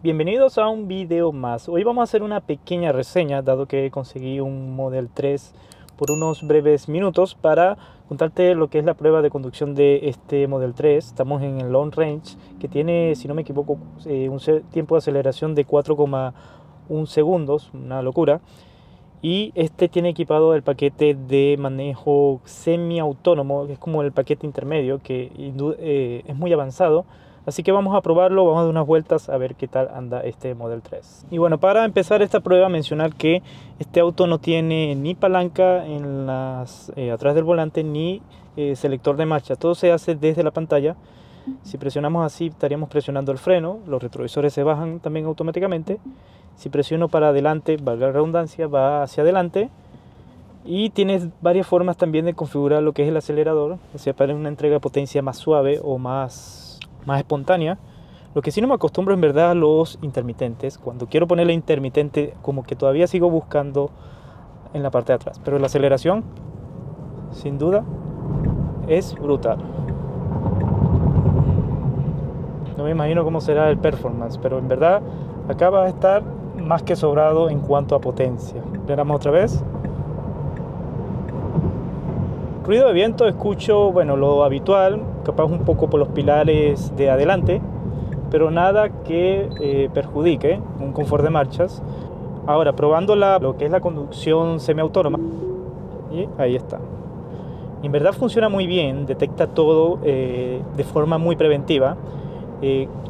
Bienvenidos a un video más. Hoy vamos a hacer una pequeña reseña, dado que conseguí un Model 3 por unos breves minutos para contarte lo que es la prueba de conducción de este Model 3. Estamos en el Long Range, que tiene, si no me equivoco, un tiempo de aceleración de 4,1 segundos, una locura. Y este tiene equipado el paquete de manejo semiautónomo, que es como el paquete intermedio, que es muy avanzado. Así que vamos a probarlo, vamos a dar unas vueltas a ver qué tal anda este Model 3. Y bueno, para empezar esta prueba, mencionar que este auto no tiene ni palanca en atrás del volante, ni selector de marcha. Todo se hace desde la pantalla. Si presionamos así, estaríamos presionando el freno. Los retrovisores se bajan también automáticamente. Si presiono para adelante, valga la redundancia, va hacia adelante. Y tienes varias formas también de configurar lo que es el acelerador, o sea, para una entrega de potencia más suave o más espontánea. Lo que sí no me acostumbro en verdad a los intermitentes. Cuando quiero ponerle intermitente, como que todavía sigo buscando en la parte de atrás. Pero la aceleración, sin duda, es brutal. No me imagino cómo será el performance, pero en verdad acá va a estar más que sobrado en cuanto a potencia. Le damos otra vez. Ruido de viento escucho, bueno, lo habitual, capaz un poco por los pilares de adelante, pero nada que perjudique un confort de marchas. Ahora, probando lo que es la conducción semiautónoma, y ahí está. En verdad funciona muy bien, detecta todo de forma muy preventiva.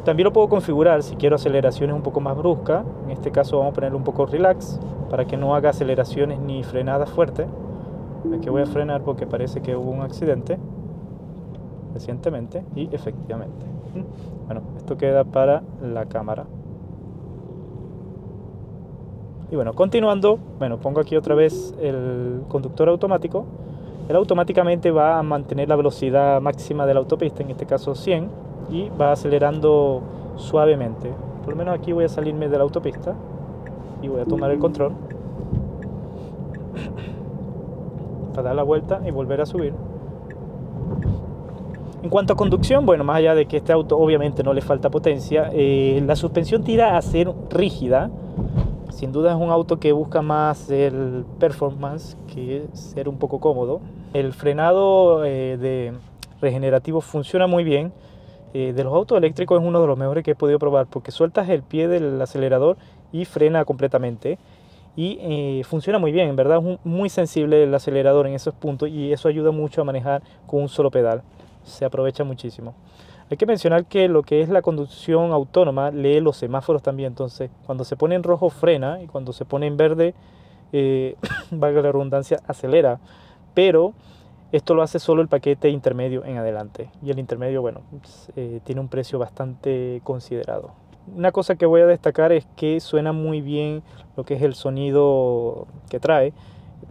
También lo puedo configurar si quiero aceleraciones un poco más bruscas. En este caso vamos a ponerle un poco relax para que no haga aceleraciones ni frenadas fuertes. Aquí voy a frenar porque parece que hubo un accidente recientemente y efectivamente. Bueno, esto queda para la cámara. Y bueno, continuando, bueno, pongo aquí otra vez el conductor automático. Él automáticamente va a mantener la velocidad máxima de la autopista, en este caso 100, y va acelerando suavemente. Por lo menos aquí voy a salirme de la autopista y voy a tomar el control para dar la vuelta y volver a subir. En cuanto a conducción, bueno, más allá de que este auto obviamente no le falta potencia, la suspensión tira a ser rígida. Sin duda es un auto que busca más el performance que ser un poco cómodo. El frenado de regenerativo funciona muy bien. De los autos eléctricos es uno de los mejores que he podido probar, porque sueltas el pie del acelerador y frena completamente. Y funciona muy bien, en verdad es muy sensible el acelerador en esos puntos, y eso ayuda mucho a manejar con un solo pedal. Se aprovecha muchísimo. Hay que mencionar que lo que es la conducción autónoma lee los semáforos también. Entonces cuando se pone en rojo frena, y cuando se pone en verde, valga la redundancia, acelera. Pero esto lo hace solo el paquete intermedio en adelante, y el intermedio, bueno, tiene un precio bastante considerado. Una cosa que voy a destacar es que suena muy bien lo que es el sonido que trae.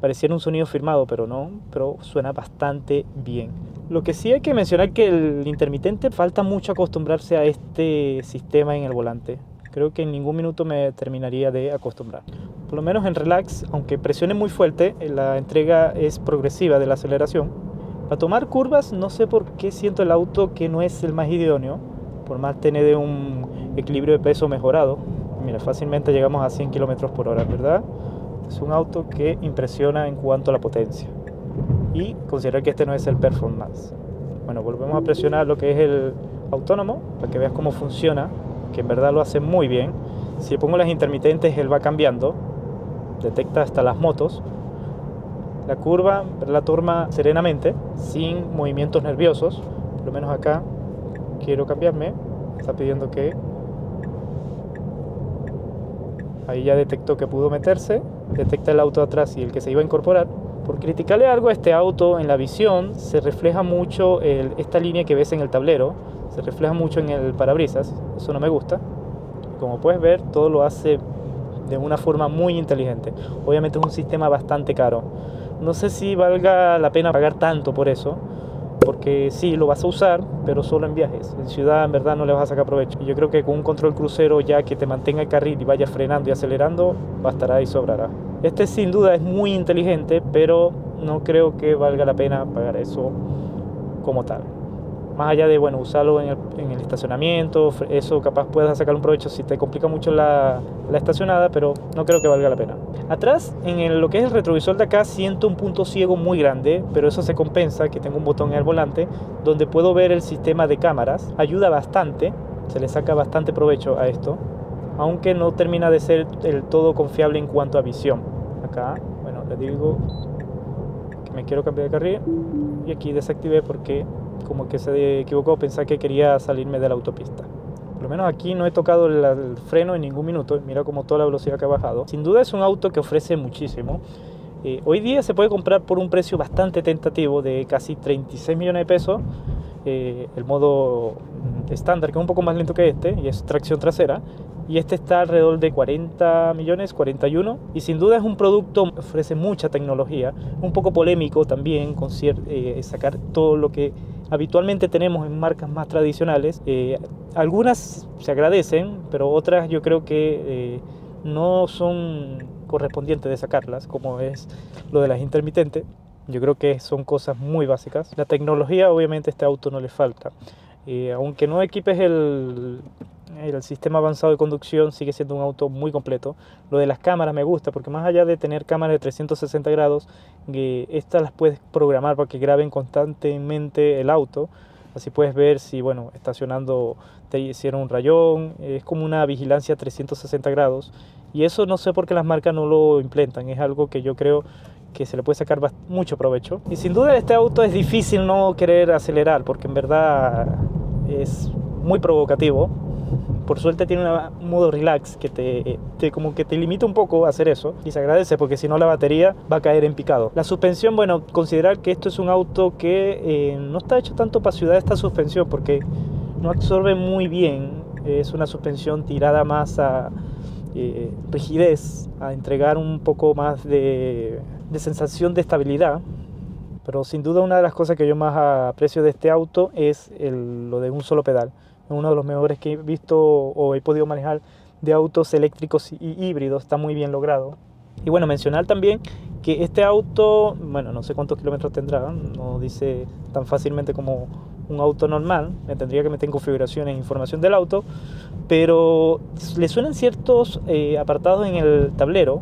Pareciera un sonido firmado, pero no, pero suena bastante bien. Lo que sí hay que mencionar que el intermitente falta mucho acostumbrarse a este sistema en el volante. Creo que en ningún minuto me terminaría de acostumbrar. Por lo menos en relax, aunque presione muy fuerte, la entrega es progresiva de la aceleración. Para tomar curvas, no sé por qué siento el auto que no es el más idóneo, por más tener de un equilibrio de peso mejorado. Mira, fácilmente llegamos a 100 km por hora, ¿verdad? Es un auto que impresiona en cuanto a la potencia. Y considerar que este no es el performance. Bueno, volvemos a presionar lo que es el autónomo para que veas cómo funciona, que en verdad lo hace muy bien. Si le pongo las intermitentes, él va cambiando, detecta hasta las motos. La curva la toma serenamente, sin movimientos nerviosos. Por lo menos acá quiero cambiarme, está pidiendo que... Ahí ya detectó que pudo meterse, detecta el auto atrás y el que se iba a incorporar. Por criticarle algo a este auto, en la visión se refleja mucho esta línea que ves en el tablero, se refleja mucho en el parabrisas. Eso no me gusta. Como puedes ver, todo lo hace de una forma muy inteligente. Obviamente es un sistema bastante caro. No sé si valga la pena pagar tanto por eso, porque sí, lo vas a usar, pero solo en viajes. En ciudad, en verdad, no le vas a sacar provecho. Y yo creo que con un control crucero, ya que te mantenga el carril y vaya frenando y acelerando, bastará y sobrará. Este sin duda es muy inteligente, pero no creo que valga la pena pagar eso como tal. más allá de, bueno, usarlo en el estacionamiento, eso capaz puedas sacar un provecho si te complica mucho la estacionada, pero no creo que valga la pena. Atrás, lo que es el retrovisor de acá, siento un punto ciego muy grande, pero eso se compensa que tengo un botón en el volante donde puedo ver el sistema de cámaras. Ayuda bastante, se le saca bastante provecho a esto, aunque no termina de ser del todo confiable en cuanto a visión. Acá, bueno, le digo que me quiero cambiar de carril y aquí desactivé porque como que se equivocó, pensé que quería salirme de la autopista. Por lo menos aquí no he tocado el freno en ningún minuto. Mira como toda la velocidad que ha bajado. Sin duda es un auto que ofrece muchísimo. Hoy día se puede comprar por un precio bastante tentativo de casi 36 millones de pesos. El modo estándar, que es un poco más lento que este, y es tracción trasera. Y este está alrededor de 40 millones, 41. Y sin duda es un producto que ofrece mucha tecnología. Un poco polémico también, con sacar todo lo que habitualmente tenemos en marcas más tradicionales. Algunas se agradecen, pero otras yo creo que no son correspondientes de sacarlas, como es lo de las intermitentes. Yo creo que son cosas muy básicas. La tecnología, obviamente, a este auto no le falta. Aunque no equipes el sistema avanzado de conducción, sigue siendo un auto muy completo. Lo de las cámaras me gusta, porque más allá de tener cámaras de 360 grados, estas las puedes programar para que graben constantemente el auto. Así puedes ver si, bueno, estacionando te hicieron un rayón. Es como una vigilancia 360 grados. Y eso no sé por qué las marcas no lo implementan. Es algo que yo creo que se le puede sacar mucho provecho. Y sin duda este auto es difícil no querer acelerar, porque en verdad es muy provocativo. Por suerte tiene un modo relax que como que te limita un poco a hacer eso, y se agradece porque si no la batería va a caer en picado. La suspensión, bueno, considerar que esto es un auto que no está hecho tanto para ciudad, esta suspensión, porque no absorbe muy bien. Es una suspensión tirada más a rigidez, a entregar un poco más de sensación de estabilidad. Pero sin duda una de las cosas que yo más aprecio de este auto es lo de un solo pedal. Es uno de los mejores que he visto o he podido manejar de autos eléctricos y híbridos. Está muy bien logrado. Y bueno, mencionar también que este auto, bueno, no sé cuántos kilómetros tendrá, no dice tan fácilmente como un auto normal. Me tendría que meter en configuraciones e información del auto, pero le suenan ciertos apartados en el tablero,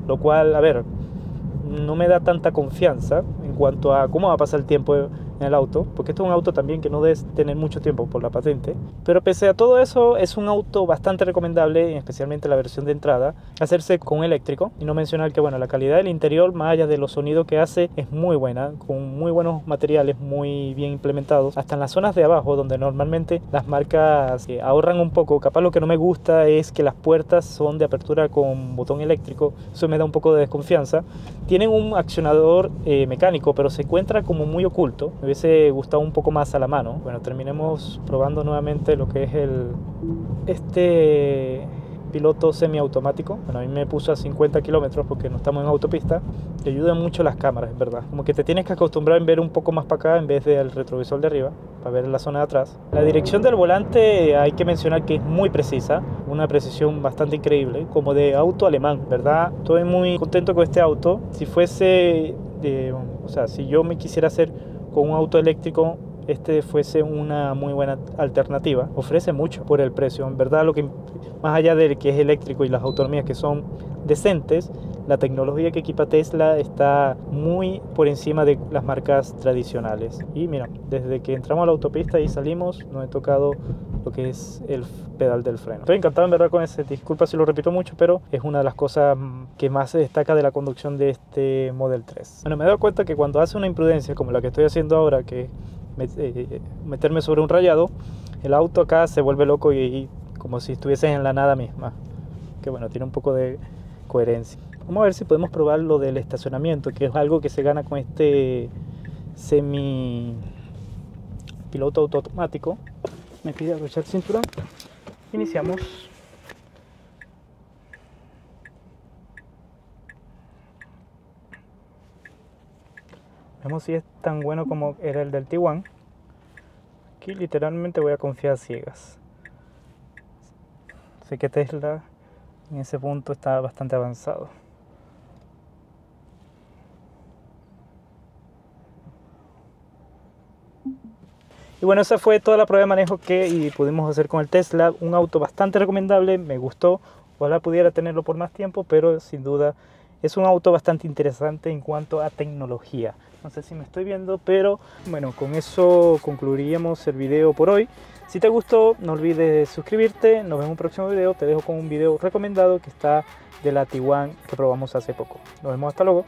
lo cual, a ver, no me da tanta confianza en cuanto a cómo va a pasar el tiempo en el auto, porque esto es un auto también que no debes tener mucho tiempo por la patente. Pero pese a todo eso, es un auto bastante recomendable, especialmente la versión de entrada, hacerse con eléctrico. Y no mencionar que, bueno, la calidad del interior, más allá de los sonidos que hace, es muy buena, con muy buenos materiales, muy bien implementados, hasta en las zonas de abajo, donde normalmente las marcas ahorran un poco. Capaz lo que no me gusta es que las puertas son de apertura con botón eléctrico, eso me da un poco de desconfianza. Tienen un accionador mecánico, pero se encuentra como muy oculto. Me hubiese gustado un poco más a la mano. Bueno, terminemos probando nuevamente lo que es este piloto semiautomático. Bueno, a mí me puso a 50 kilómetros porque no estamos en autopista. Te ayudan mucho las cámaras, es verdad. Como que te tienes que acostumbrar a ver un poco más para acá en vez del retrovisor de arriba, para ver la zona de atrás. La dirección del volante hay que mencionar que es muy precisa, una precisión bastante increíble, como de auto alemán, ¿verdad? Estoy muy contento con este auto. Si fuese, si yo me quisiera hacer con un auto eléctrico, este fuese una muy buena alternativa. Ofrece mucho por el precio. En verdad, más allá de que es eléctrico y las autonomías que son decentes, la tecnología que equipa Tesla está muy por encima de las marcas tradicionales. Y mira, desde que entramos a la autopista y salimos, no he tocado lo que es el pedal del freno. Estoy encantado en verdad con ese. Disculpa si lo repito mucho, pero es una de las cosas que más se destaca de la conducción de este Model 3. Bueno, me he dado cuenta que cuando hace una imprudencia como la que estoy haciendo ahora, que meterme sobre un rayado, el auto acá se vuelve loco y como si estuviese en la nada misma. Que bueno, tiene un poco de coherencia. Vamos a ver si podemos probar lo del estacionamiento, que es algo que se gana con este semi piloto automático. Me pide abrochar el cinturón. Iniciamos. Vemos si es tan bueno como era el del Tiguan. Aquí literalmente voy a confiar a ciegas. Sé que Tesla en ese punto está bastante avanzado. Y Y bueno, esa fue toda la prueba de manejo que pudimos hacer con el Tesla. Un auto bastante recomendable, me gustó. Ojalá pudiera tenerlo por más tiempo, pero sin duda es un auto bastante interesante en cuanto a tecnología. No sé si me estoy viendo, pero bueno, con eso concluiríamos el video por hoy. Si te gustó, no olvides suscribirte. Nos vemos en un próximo video. Te dejo con un video recomendado que está de la Tiguan que probamos hace poco. Nos vemos, hasta luego.